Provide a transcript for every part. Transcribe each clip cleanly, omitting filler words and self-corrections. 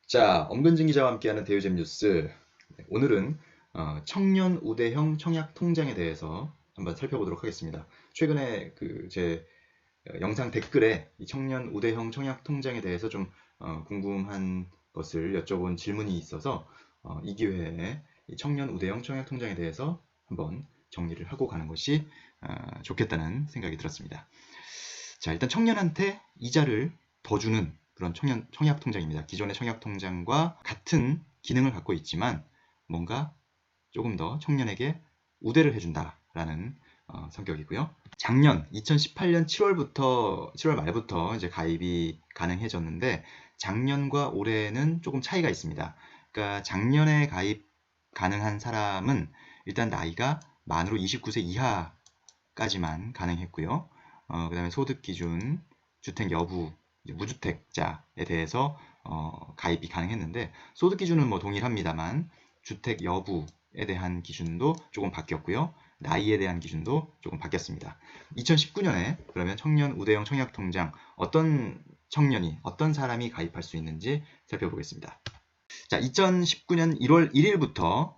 자, 엄근진 기자와 함께하는 대유잼 뉴스. 네, 오늘은 청년 우대형 청약 통장에 대해서 한번 살펴보도록 하겠습니다. 최근에 제 영상 댓글에 이 청년 우대형 청약 통장에 대해서 좀 궁금한 것을 여쭤본 질문이 있어서 이 기회에 이 청년 우대형 청약 통장에 대해서 한번 정리를 하고 가는 것이 좋겠다는 생각이 들었습니다. 자, 일단 청년한테 이자를 더 주는 그런 청약 통장입니다. 기존의 청약 통장과 같은 기능을 갖고 있지만 뭔가 조금 더 청년에게 우대를 해준다라는 성격이고요. 작년 2018년 7월 말부터 이제 가입이 가능해졌는데 작년과 올해는 조금 차이가 있습니다. 그러니까 작년에 가입 가능한 사람은 일단 나이가 만으로 29세 이하까지만 가능했고요. 그 다음에 소득 기준, 주택 여부, 무주택자에 대해서 가입이 가능했는데 소득 기준은 뭐 동일합니다만 주택 여부에 대한 기준도 조금 바뀌었고요. 나이에 대한 기준도 조금 바뀌었습니다. 2019년에 그러면 청년 우대형 청약통장 어떤 청년이 어떤 사람이 가입할 수 있는지 살펴보겠습니다. 자, 2019년 1월 1일부터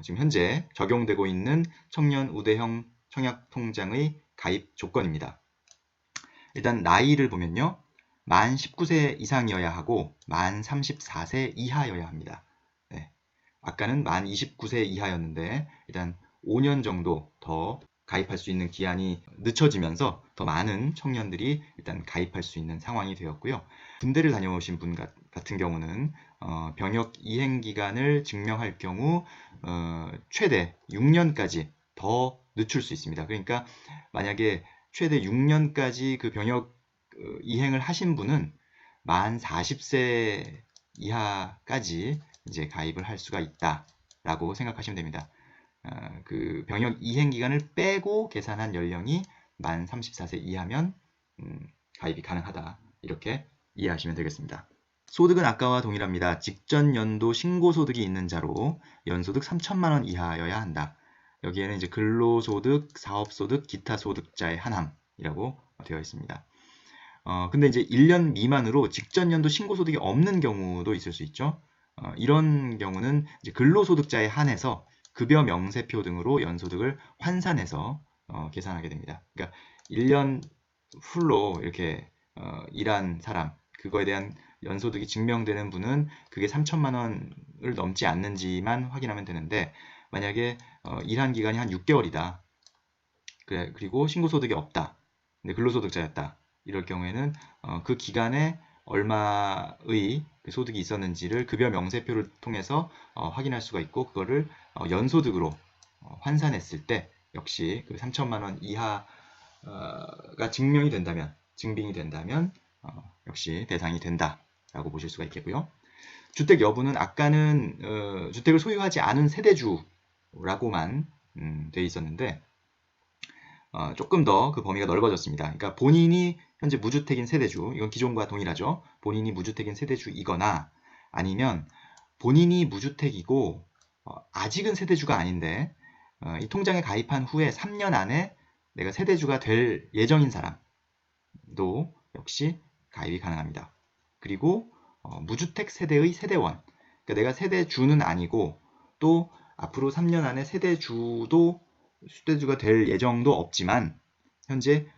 지금 현재 적용되고 있는 청년 우대형 청약통장의 가입 조건입니다. 일단 나이를 보면요. 만 19세 이상이어야 하고 만 34세 이하여야 합니다. 네. 아까는 만 29세 이하였는데 일단 5년 정도 더 가입할 수 있는 기한이 늦춰지면서 더 많은 청년들이 일단 가입할 수 있는 상황이 되었고요. 군대를 다녀오신 분 같은 경우는 병역 이행 기간을 증명할 경우 최대 6년까지 더 늦출 수 있습니다. 그러니까 만약에 최대 6년까지 그 병역 이행을 하신 분은 만 40세 이하까지 이제 가입을 할 수가 있다라고 생각하시면 됩니다. 그 병역 이행 기간을 빼고 계산한 연령이 만 34세 이하면 가입이 가능하다. 이렇게 이해하시면 되겠습니다. 소득은 아까와 동일합니다. 직전 연도 신고소득이 있는 자로 연소득 3천만 원 이하여야 한다. 여기에는 이제 근로소득, 사업소득, 기타 소득자의 한함이라고 되어 있습니다. 근데 이제 1년 미만으로 직전 연도 신고소득이 없는 경우도 있을 수 있죠. 이런 경우는 이제 근로소득자에 한해서 급여 명세표 등으로 연소득을 환산해서 계산하게 됩니다. 그러니까 1년 풀로 이렇게 일한 사람, 그거에 대한 연소득이 증명되는 분은 그게 3천만 원을 넘지 않는지만 확인하면 되는데 만약에 일한 기간이 한 6개월이다. 그리고 신고소득이 없다. 근데 근로소득자였다. 이럴 경우에는 그 기간에 얼마의 그 소득이 있었는지를 급여 명세표를 통해서 확인할 수가 있고 그거를 연소득으로 환산했을 때 역시 그 3천만 원 이하가 증명이 된다면 증빙이 된다면 역시 대상이 된다라고 보실 수가 있겠고요. 주택 여부는 아까는 주택을 소유하지 않은 세대주라고만 돼 있었는데 조금 더 그 범위가 넓어졌습니다. 그러니까 본인이 현재 무주택인 세대주, 이건 기존과 동일하죠. 본인이 무주택인 세대주이거나 아니면 본인이 무주택이고 아직은 세대주가 아닌데 이 통장에 가입한 후에 3년 안에 내가 세대주가 될 예정인 사람도 역시 가입이 가능합니다. 그리고 무주택 세대의 세대원, 그러니까 내가 세대주는 아니고 또 앞으로 3년 안에 세대주가 될 예정도 없지만 현재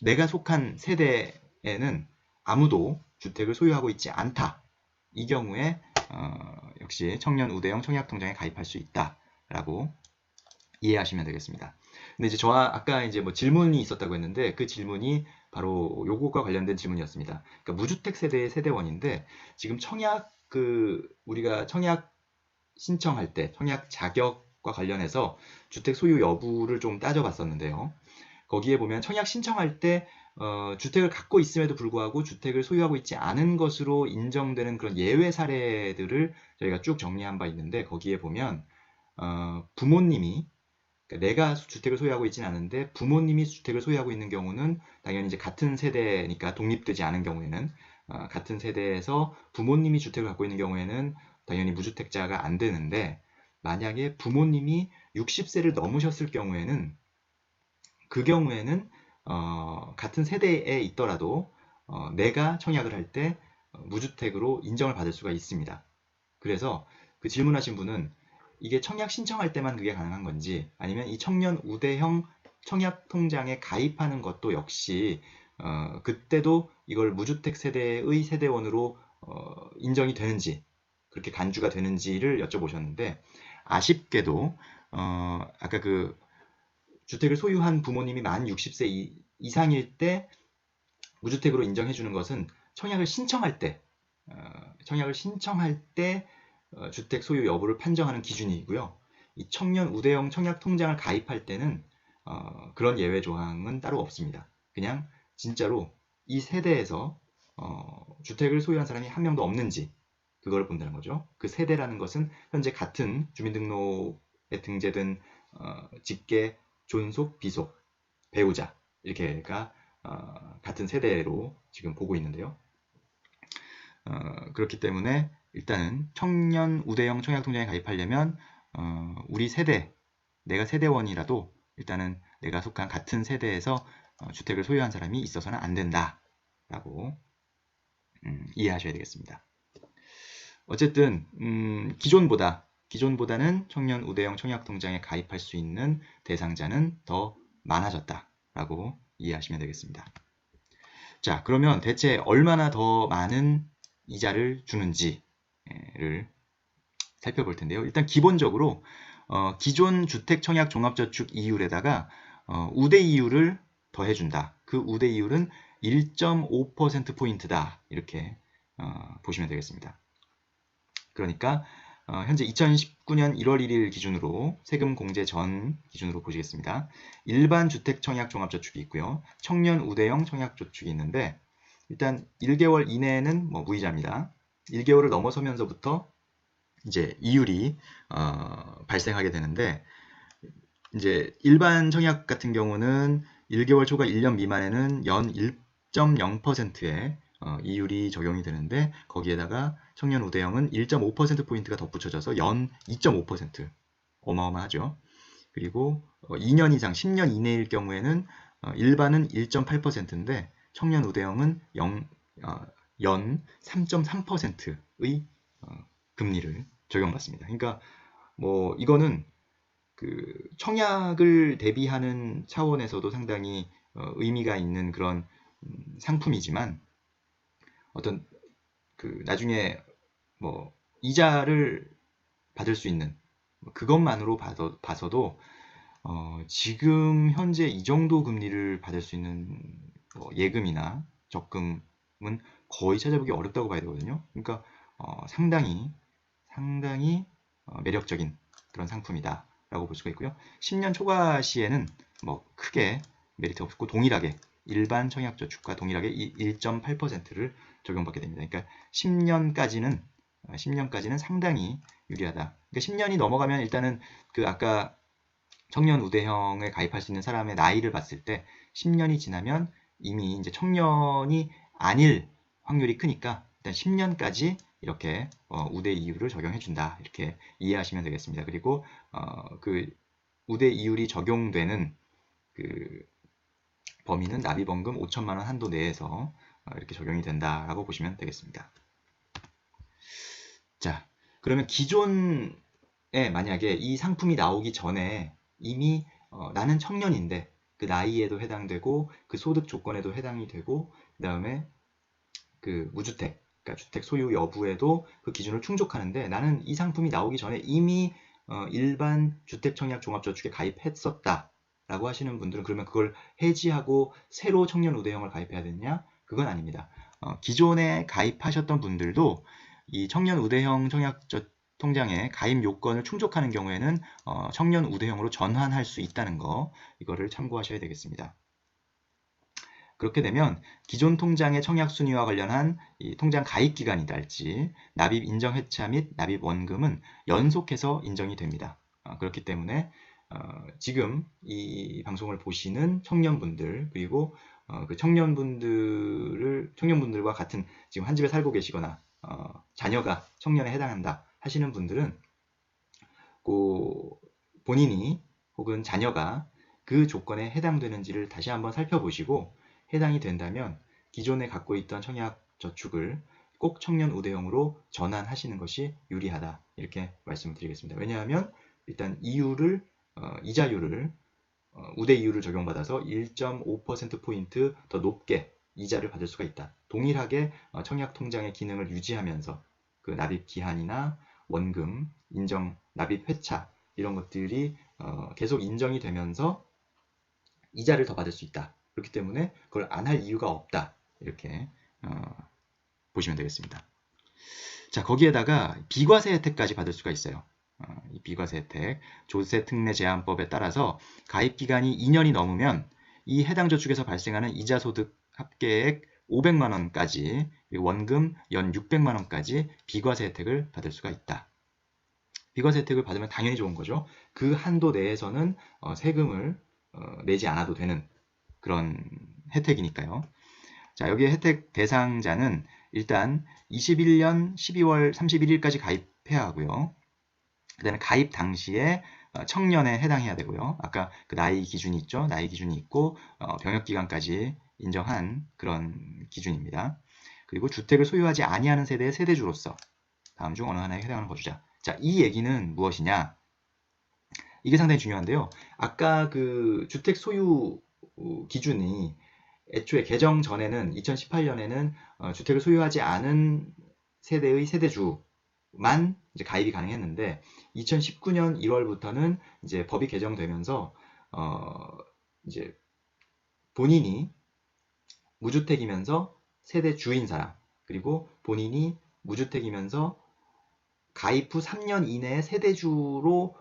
내가 속한 세대에는 아무도 주택을 소유하고 있지 않다. 이 경우에 역시 청년 우대형 청약통장에 가입할 수 있다라고 이해하시면 되겠습니다. 근데 이제 저와 아까 이제 뭐 질문이 있었다고 했는데 그 질문이 바로 요것과 관련된 질문이었습니다. 그러니까 무주택 세대의 세대원인데 지금 우리가 청약 신청할 때 청약 자격과 관련해서 주택 소유 여부를 좀 따져봤었는데요. 거기에 보면 청약 신청할 때 주택을 갖고 있음에도 불구하고 주택을 소유하고 있지 않은 것으로 인정되는 그런 예외 사례들을 저희가 쭉 정리한 바 있는데 거기에 보면 부모님이 그러니까 내가 주택을 소유하고 있지는 않은데 부모님이 주택을 소유하고 있는 경우는 당연히 이제 같은 세대니까 독립되지 않은 경우에는 같은 세대에서 부모님이 주택을 갖고 있는 경우에는 당연히 무주택자가 안 되는데 만약에 부모님이 60세를 넘으셨을 경우에는 그 경우에는 같은 세대에 있더라도 내가 청약을 할 때 무주택으로 인정을 받을 수가 있습니다. 그래서 그 질문하신 분은 이게 청약 신청할 때만 그게 가능한 건지 아니면 이 청년 우대형 청약 통장에 가입하는 것도 역시 그때도 이걸 무주택 세대의 세대원으로 인정이 되는지 그렇게 간주가 되는지를 여쭤보셨는데 아쉽게도 아까 그 주택을 소유한 부모님이 만 60세 이상일 때 무주택으로 인정해 주는 것은 청약을 신청할 때 주택 소유 여부를 판정하는 기준이고요. 이 청년 우대형 청약 통장을 가입할 때는 그런 예외 조항은 따로 없습니다. 그냥 진짜로 이 세대에서 주택을 소유한 사람이 한 명도 없는지 그걸 본다는 거죠. 그 세대라는 것은 현재 같은 주민등록에 등재된 직계, 존속, 비속, 배우자 이렇게가 같은 세대로 지금 보고 있는데요. 그렇기 때문에 일단은 청년 우대형 청약통장에 가입하려면 우리 세대, 내가 세대원이라도 일단은 내가 속한 같은 세대에서 주택을 소유한 사람이 있어서는 안 된다라고 이해하셔야 되겠습니다. 어쨌든 기존보다는 청년 우대형 청약통장에 가입할 수 있는 대상자는 더 많아졌다라고 이해하시면 되겠습니다. 자, 그러면 대체 얼마나 더 많은 이자를 주는지를 살펴볼 텐데요. 일단 기본적으로 기존 주택 청약 종합저축 이율에다가 우대 이율을 더해준다. 그 우대 이율은 1.5%포인트다. 이렇게 보시면 되겠습니다. 그러니까 현재 2019년 1월 1일 기준으로 세금 공제 전 기준으로 보시겠습니다. 일반 주택 청약 종합저축이 있고요. 청년 우대형 청약저축이 있는데 일단 1개월 이내에는 무이자입니다. 1개월을 넘어서면서부터 이제 이율이 발생하게 되는데 이제 일반 청약 같은 경우는 1개월 초과 1년 미만에는 연 1.0%의 이율이 적용이 되는데 거기에다가 청년 우대형은 1.5%포인트가 덧붙여져서 연 2.5% 어마어마하죠. 그리고 2년 이상 10년 이내일 경우에는 일반은 1.8%인데 청년 우대형은 연 3.3%의 금리를 적용받습니다. 그러니까 이거는 그 청약을 대비하는 차원에서도 상당히 의미가 있는 그런 상품이지만 어떤 그 나중에 이자를 받을 수 있는 그것만으로 봐서도 지금 현재 이 정도 금리를 받을 수 있는 예금이나 적금은 거의 찾아보기 어렵다고 봐야 되거든요. 그러니까 상당히 매력적인 그런 상품이다 라고 볼 수가 있고요. 10년 초과 시에는 크게 메리트 없고 동일하게 일반 청약저축과 동일하게 1.8%를 적용받게 됩니다. 그러니까 10년까지는 상당히 유리하다. 그러니까 10년이 넘어가면 일단은 그 아까 청년 우대형에 가입할 수 있는 사람의 나이를 봤을 때 10년이 지나면 이미 이제 청년이 아닐 확률이 크니까 일단 10년까지 이렇게 우대 이율을 적용해 준다. 이렇게 이해하시면 되겠습니다. 그리고 그 우대 이율이 적용되는 그 범위는 납입원금 5천만 원 한도 내에서 이렇게 적용이 된다라고 보시면 되겠습니다. 자, 그러면 기존에 만약에 이 상품이 나오기 전에 이미 나는 청년인데 그 나이에도 해당되고 그 소득 조건에도 해당이 되고 그 다음에 그 무주택, 그러니까 주택 소유 여부에도 그 기준을 충족하는데 나는 이 상품이 나오기 전에 이미 일반 주택 청약 종합저축에 가입했었다 라고 하시는 분들은 그러면 그걸 해지하고 새로 청년 우대형을 가입해야 되느냐? 그건 아닙니다. 기존에 가입하셨던 분들도 이 청년 우대형 청약 통장에 가입 요건을 충족하는 경우에는 청년 우대형으로 전환할 수 있다는 거 이거를 참고하셔야 되겠습니다. 그렇게 되면 기존 통장의 청약 순위와 관련한 이 통장 가입 기간이랄지 납입 인정 회차 및 납입 원금은 연속해서 인정이 됩니다. 그렇기 때문에 지금 이 방송을 보시는 청년분들 그리고 그 청년분들과 같은 지금 한 집에 살고 계시거나 자녀가 청년에 해당한다 하시는 분들은 본인이 혹은 자녀가 그 조건에 해당되는지를 다시 한번 살펴보시고 해당이 된다면 기존에 갖고 있던 청약 저축을 꼭 청년 우대형으로 전환하시는 것이 유리하다. 이렇게 말씀을 드리겠습니다. 왜냐하면 일단 이자율을 우대 이율을 적용받아서 1.5%포인트 더 높게 이자를 받을 수가 있다. 동일하게 청약통장의 기능을 유지하면서 그 납입 기한이나 원금, 인정, 납입 회차 이런 것들이 계속 인정이 되면서 이자를 더 받을 수 있다. 그렇기 때문에 그걸 안 할 이유가 없다. 이렇게 보시면 되겠습니다. 자, 거기에다가 비과세 혜택까지 받을 수가 있어요. 이 비과세 혜택, 조세특례 제한법에 따라서 가입 기간이 2년이 넘으면 이 해당 저축에서 발생하는 이자 소득 합계액 500만 원까지 그리고 원금 연 600만 원까지 비과세 혜택을 받을 수가 있다. 비과세 혜택을 받으면 당연히 좋은 거죠. 그 한도 내에서는 세금을 내지 않아도 되는 그런 혜택이니까요. 자, 여기에 혜택 대상자는 일단 21년 12월 31일까지 가입해야 하고요. 그다음에 가입 당시에 청년에 해당해야 되고요. 아까 그 나이 기준이 있죠. 나이 기준이 있고 병역 기간까지 인정한 그런 기준입니다. 그리고 주택을 소유하지 아니하는 세대의 세대주로서 다음 중 어느 하나에 해당하는 거주자. 자, 이 얘기는 무엇이냐? 이게 상당히 중요한데요. 아까 그 주택 소유 기준이 애초에 개정 전에는 2018년에는 주택을 소유하지 않은 세대의 세대주만 이제 가입이 가능했는데 2019년 1월부터는 이제 법이 개정되면서 이제 본인이 무주택이면서 세대주인 사람 그리고 본인이 무주택이면서 가입 후 3년 이내에 세대주를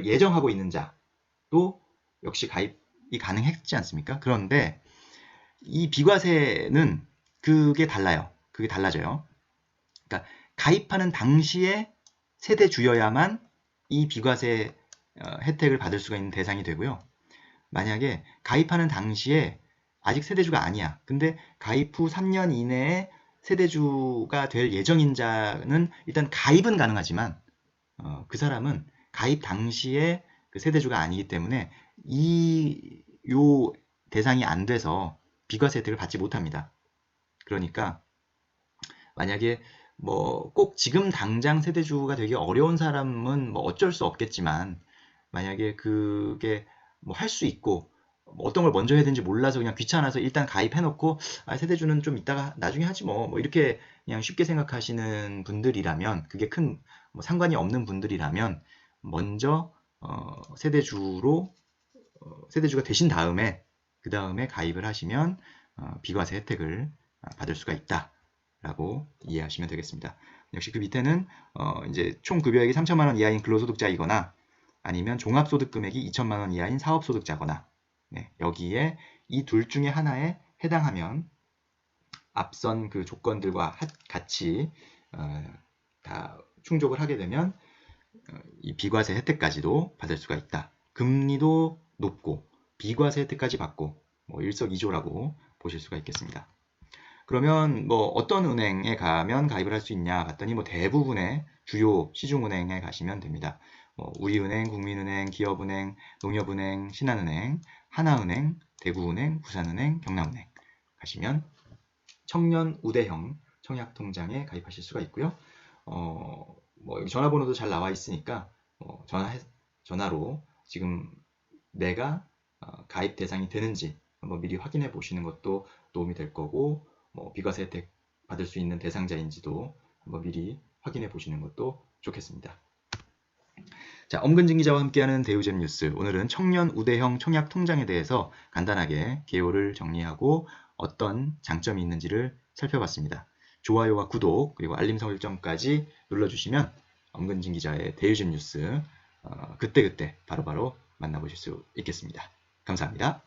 예정하고 있는 자도 역시 가입이 가능했지 않습니까? 그런데 이 비과세는 그게 달라요. 그게 달라져요. 그러니까 가입하는 당시에 세대주여야만 이 비과세 혜택을 받을 수가 있는 대상이 되고요. 만약에 가입하는 당시에 아직 세대주가 아니야. 근데 가입 후 3년 이내에 세대주가 될 예정인 자는 일단 가입은 가능하지만 그 사람은 가입 당시에 그 세대주가 아니기 때문에 요 대상이 안 돼서 비과세 혜택을 받지 못합니다. 그러니까 만약에 뭐 꼭 지금 당장 세대주가 되기 어려운 사람은 뭐 어쩔 수 없겠지만 만약에 그게 뭐 할 수 있고 뭐 어떤 걸 먼저 해야 되는지 몰라서 그냥 귀찮아서 일단 가입해놓고 세대주는 좀 이따가 나중에 하지 뭐 이렇게 그냥 쉽게 생각하시는 분들이라면 그게 큰 뭐 상관이 없는 분들이라면 먼저 세대주가 되신 다음에 그 다음에 가입을 하시면 비과세 혜택을 받을 수가 있다라고 이해하시면 되겠습니다. 역시 그 밑에는 이제 총 급여액이 3천만 원 이하인 근로소득자이거나 아니면 종합소득 금액이 2천만 원 이하인 사업소득자거나 네, 여기에 이 둘 중에 하나에 해당하면 앞선 그 조건들과 같이 다 충족을 하게 되면 이 비과세 혜택까지도 받을 수가 있다. 금리도 높고 비과세 혜택까지 받고 뭐 일석이조라고 보실 수가 있겠습니다. 그러면 뭐 어떤 은행에 가면 가입을 할 수 있냐 봤더니 뭐 대부분의 주요 시중은행에 가시면 됩니다. 뭐 우리은행, 국민은행, 기업은행, 농협은행, 신한은행, 하나은행, 대구은행, 부산은행, 경남은행 가시면 청년 우대형 청약통장에 가입하실 수가 있고요. 뭐 여기 전화번호도 잘 나와 있으니까 전화로 지금 내가 가입 대상이 되는지 한번 미리 확인해 보시는 것도 도움이 될 거고 뭐 비과세 혜택 받을 수 있는 대상자인지도 한번 미리 확인해 보시는 것도 좋겠습니다. 자, 엄근진 기자와 함께하는 대우잼 뉴스. 오늘은 청년 우대형 청약 통장에 대해서 간단하게 개요를 정리하고 어떤 장점이 있는지를 살펴봤습니다. 좋아요와 구독 그리고 알림 설정까지 눌러주시면 엄근진 기자의 대우잼 뉴스 그때그때 바로바로 만나보실 수 있겠습니다. 감사합니다.